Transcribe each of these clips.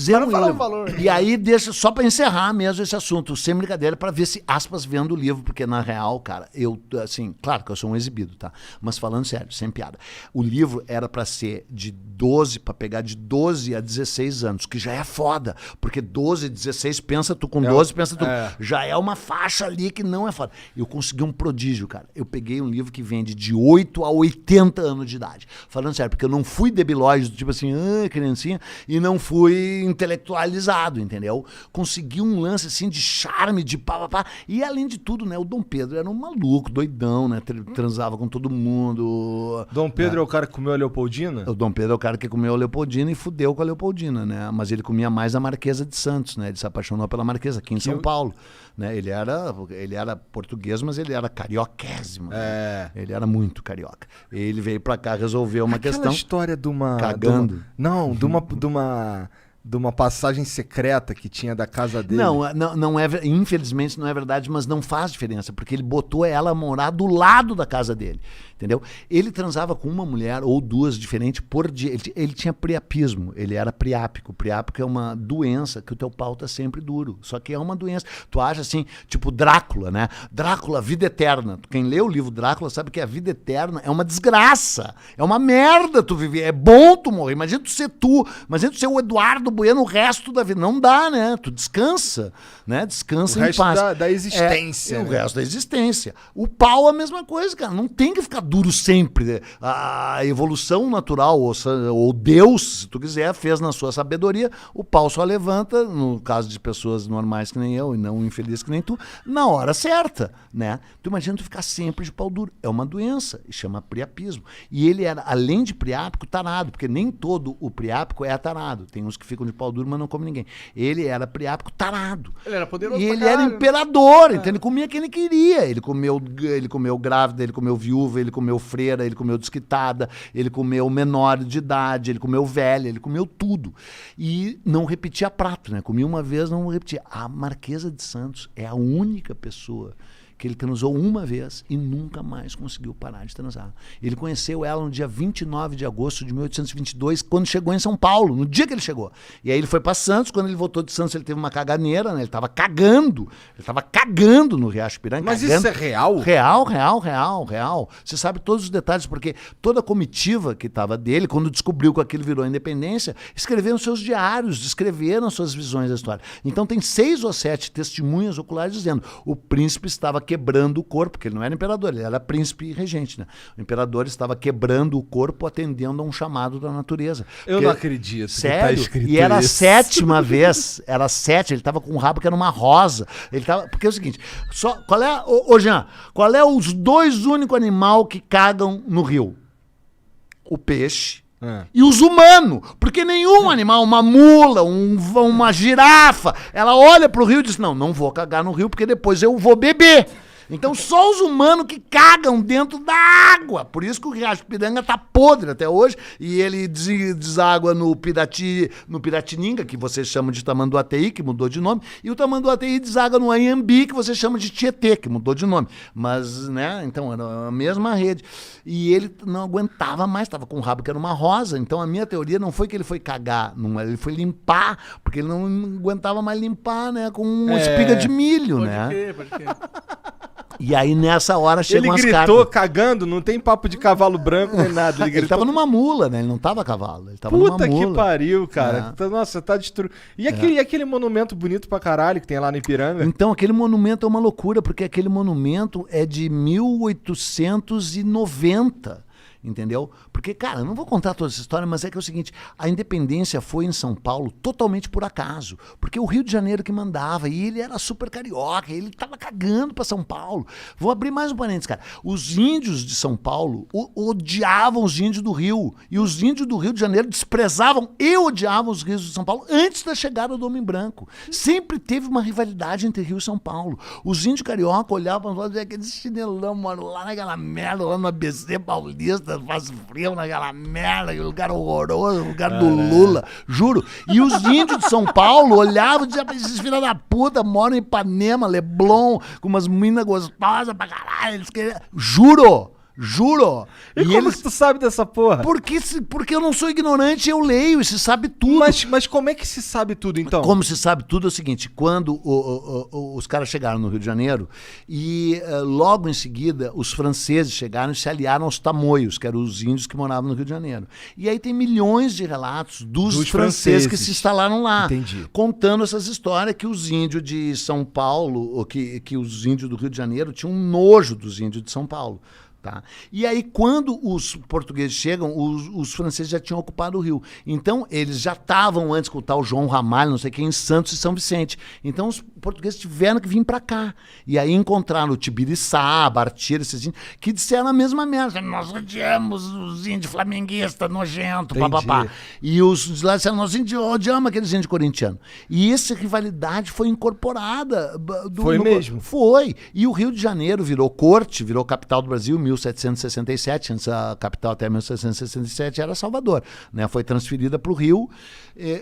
fizeram Para falar livro. o valor. E aí, deixa só para encerrar mesmo esse assunto, sem brincadeira, para ver se aspas vendo o livro, porque na real, cara, eu, assim, claro que eu sou um exibido, tá? Mas falando sério, sem piada. O livro era para ser de 12, para pegar de 12 a 16 anos, que já é foda, porque 12, 16, pensa tu com 12, pensa tu. Já é uma faixa ali que não é foda. Eu consegui um prodígio, cara. Eu peguei um livro que vende de 8 a 80 anos de idade. Falando sério, porque eu não fui debilóide, tipo assim, criancinha, e não fui intelectualizado, entendeu? Consegui um lance assim de charme, de pá. E além de tudo, né, o Dom Pedro era um maluco, doidão, né? Transava com todo mundo. Dom Pedro é o cara que comeu a Leopoldina? O Dom Pedro é o cara que comeu a Leopoldina e fudeu com a Leopoldina, né? Mas ele comia mais a Marquesa de Santos, né? Ele se apaixonou pela Marquesa aqui em São Paulo, né? Ele era português, mas ele era carioquésimo. Né? Ele era muito carioca. Ele veio pra cá resolver uma questão. Aquela história de uma... Cagando. De uma passagem secreta que tinha da casa dele. Não é, infelizmente não é verdade, mas não faz diferença, porque ele botou ela a morar do lado da casa dele, entendeu? Ele transava com uma mulher ou duas diferentes por dia. Ele tinha priapismo, ele era priápico. Priápico é uma doença que o teu pau tá sempre duro, só que é uma doença. Tu acha assim, tipo Drácula, né? Drácula, vida eterna. Quem lê o livro Drácula sabe que a vida eterna é uma desgraça, é uma merda tu viver, é bom tu morrer. Imagina tu ser o Eduardo Bueno o resto da vida. Não dá, né? Tu descansa, né? Descansa em paz. O resto da existência. O resto da existência. O pau é a mesma coisa, cara. Não tem que ficar duro sempre. Né? A evolução natural, ou Deus, se tu quiser, fez na sua sabedoria, o pau só levanta, no caso de pessoas normais que nem eu, e não infelizes que nem tu, na hora certa, né? Tu imagina tu ficar sempre de pau duro. É uma doença, e chama priapismo. E ele era, além de priápico, tarado, porque nem todo o priápico é tarado. Tem uns que ficam de pau duro, mas não come ninguém. Ele era priápico tarado. Ele era poderoso. E ele era imperador, então ele comia quem ele queria. Ele comeu grávida, ele comeu viúva, ele comeu freira, ele comeu desquitada, ele comeu menor de idade, ele comeu velha, ele comeu tudo. E não repetia prato, né? Comia uma vez, não repetia. A Marquesa de Santos é a única pessoa que ele transou uma vez e nunca mais conseguiu parar de transar. Ele conheceu ela no dia 29 de agosto de 1822, quando chegou em São Paulo, no dia que ele chegou. E aí ele foi para Santos, quando ele voltou de Santos ele teve uma caganeira, né? Ele estava cagando no Riacho Piranga. Mas isso é real? Real. Você sabe todos os detalhes, porque toda a comitiva que estava dele, quando descobriu que aquilo virou independência, escreveram seus diários, descreveram suas visões da história. Então tem 6 ou 7 testemunhas oculares dizendo o príncipe estava quebrando o corpo, porque ele não era imperador, ele era príncipe e regente, né? O imperador estava quebrando o corpo atendendo a um chamado da natureza. Eu não acredito. Sério? Tá escrito e era isso. a 7ª vez, ele estava com um rabo que era uma rosa. Porque é o seguinte, Jean, qual é os 2 únicos animais que cagam no rio? O peixe e os humanos, porque nenhum animal, uma mula, uma girafa, ela olha pro rio e diz, não vou cagar no rio porque depois eu vou beber. Então só os humanos que cagam dentro da água. Por isso que o Riacho Piranga tá podre até hoje e ele deságua no Piratininga, que vocês chamam de Tamanduateí, que mudou de nome, e o Tamanduateí deságua no Anhembi, que vocês chamam de Tietê, que mudou de nome. Mas, né, então era a mesma rede. E ele não aguentava mais, estava com um rabo que era uma rosa. Então a minha teoria não foi que ele foi cagar, ele foi limpar, porque ele não aguentava mais limpar, né, com uma espiga de milho, Pode crer. E aí nessa hora chegam as cartas. Ele gritou cagando, não tem papo de cavalo branco nem nada. Ele tava numa mula, né? Ele não tava a cavalo, ele tava numa mula. Puta que pariu, cara. Nossa, tá destruído. E aquele monumento bonito pra caralho que tem lá no Ipiranga? Então, aquele monumento é uma loucura, porque aquele monumento é de 1890. Entendeu? Porque, cara, eu não vou contar toda essa história, mas é que é o seguinte, a independência foi em São Paulo totalmente por acaso, porque o Rio de Janeiro que mandava, e ele era super carioca, ele tava cagando pra São Paulo. Vou abrir mais um parênteses, cara. Os índios de São Paulo odiavam os índios do Rio, e os índios do Rio de Janeiro desprezavam e odiavam os rios de São Paulo antes da chegada do Homem Branco. Sempre teve uma rivalidade entre Rio e São Paulo. Os índios carioca olhavam e aquele chinelão, mano, lá naquela merda, lá no ABC Paulista, faz frio naquela merda, aquele lugar horroroso, lugar do Lula, juro. E os índios de São Paulo olhavam e diziam, esses filhos da puta moram em Ipanema, Leblon, com umas minas gostosas pra caralho, eles queriam... Juro! Juro. E como que tu sabe dessa porra? Porque eu não sou ignorante, eu leio e se sabe tudo. Mas como é que se sabe tudo, então? Como se sabe tudo é o seguinte, quando os caras chegaram no Rio de Janeiro e logo em seguida os franceses chegaram e se aliaram aos tamoios, que eram os índios que moravam no Rio de Janeiro. E aí tem milhões de relatos dos franceses que se instalaram lá. Entendi. Contando essas histórias que os índios de São Paulo, ou que os índios do Rio de Janeiro tinham um nojo dos índios de São Paulo. Tá? E aí, quando os portugueses chegam, os franceses já tinham ocupado o Rio. Então, eles já estavam antes com o tal João Ramalho, não sei quem, em Santos e São Vicente. Então, os portugueses tiveram que vir para cá. E aí encontraram o Tibiriçá, Bartira, esses índios, que disseram a mesma merda. Nós odiamos os índios flamenguistas, nojento, papapá. E os de lá disseram, nós odiamos aqueles índios corintianos. E essa rivalidade foi incorporada. Foi mesmo? Foi. E o Rio de Janeiro virou corte, virou capital do Brasil, 1767, antes a capital até 1767 era Salvador, né? Foi transferida para o Rio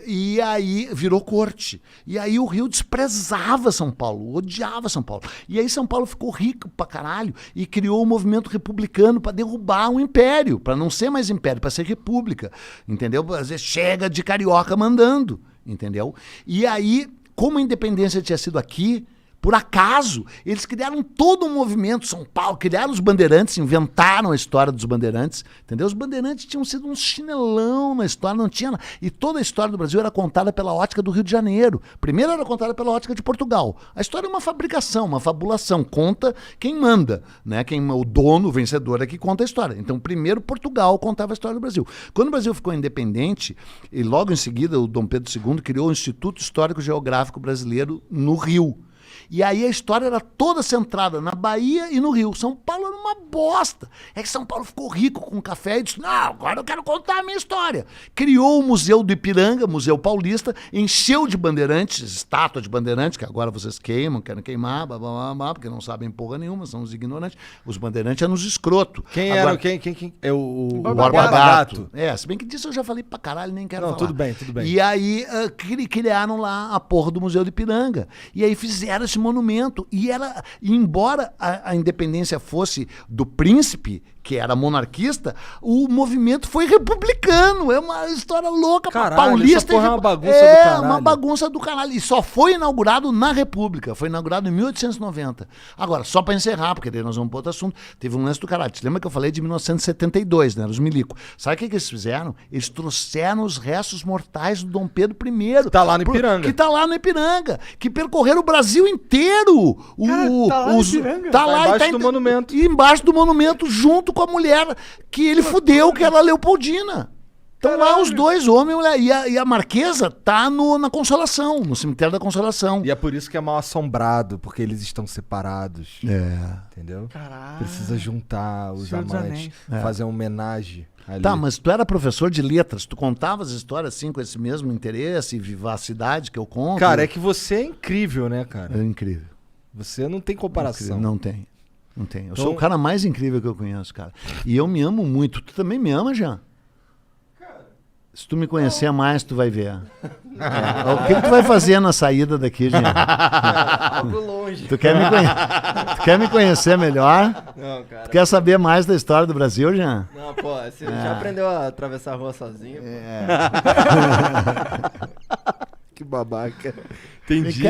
e aí virou corte. E aí o Rio desprezava São Paulo, odiava São Paulo. E aí São Paulo ficou rico pra caralho e criou o movimento republicano para derrubar o império, para não ser mais império, para ser república, entendeu? Às vezes chega de carioca mandando, entendeu? E aí, como a independência tinha sido aqui, por acaso, eles criaram todo um movimento, São Paulo, criaram os bandeirantes, inventaram a história dos bandeirantes, entendeu? Os bandeirantes tinham sido um chinelão na história, não tinha. E toda a história do Brasil era contada pela ótica do Rio de Janeiro. Primeiro era contada pela ótica de Portugal. A história é uma fabricação, uma fabulação, conta quem manda, né? O dono, o vencedor é que conta a história. Então, primeiro Portugal contava a história do Brasil. Quando o Brasil ficou independente, e logo em seguida o Dom Pedro II criou o Instituto Histórico Geográfico Brasileiro no Rio. E aí a história era toda centrada na Bahia e no Rio. São Paulo era uma bosta. É que São Paulo ficou rico com café e disse, não, agora eu quero contar a minha história. Criou o Museu do Ipiranga, Museu Paulista, encheu de bandeirantes, estátua de bandeirantes, que agora vocês queimam, querem queimar, blá, blá, blá, blá, porque não sabem porra nenhuma, são os ignorantes. Os bandeirantes eram os escroto. Quem agora, era? Quem? É o Borba Gato. Se bem que disso eu já falei pra caralho, nem quero falar. Tudo bem. E aí criaram lá a porra do Museu do Ipiranga. E aí fizeram esse monumento. E embora a independência fosse do príncipe, que era monarquista, o movimento foi republicano. É uma história louca. Caralho, paulista. Essa porra é uma bagunça do caralho. É uma bagunça do caralho. E só foi inaugurado na República. Foi inaugurado em 1890. Agora, só pra encerrar, porque daí nós vamos para outro assunto, teve um lance do caralho. Te lembra que eu falei de 1972, né? Os milico. Sabe o que eles fizeram? Eles trouxeram os restos mortais do Dom Pedro I. Tá lá no Ipiranga. Que tá lá no Ipiranga. Que percorreram o Brasil inteiro. Tá lá no Ipiranga. Tá lá embaixo do monumento. E embaixo do monumento, junto com a mulher que ele fudeu, que era a Leopoldina. Estão lá os dois, homem e mulher. E a Marquesa tá na Consolação, no cemitério da Consolação. E é por isso que é mal assombrado, porque eles estão separados. É. Entendeu? Caralho. Precisa juntar os Senhor dos amantes, fazer uma homenagem ali. Tá, mas tu era professor de letras, tu contava as histórias assim com esse mesmo interesse e vivacidade que eu conto? Cara, é que você é incrível, né, cara? É incrível. Você não tem comparação. Não tem. Não tem. Eu sou o cara mais incrível que eu conheço, cara. E eu me amo muito. Tu também me ama, Jean? Se tu me conhecer mais, tu vai ver. O que tu vai fazer na saída daqui, Jean? Algo longe. Tu quer me conhecer melhor? Não, cara. Tu quer saber mais da história do Brasil, Jean? Não, pô, você já aprendeu a atravessar a rua sozinho? Que babaca. Entendi.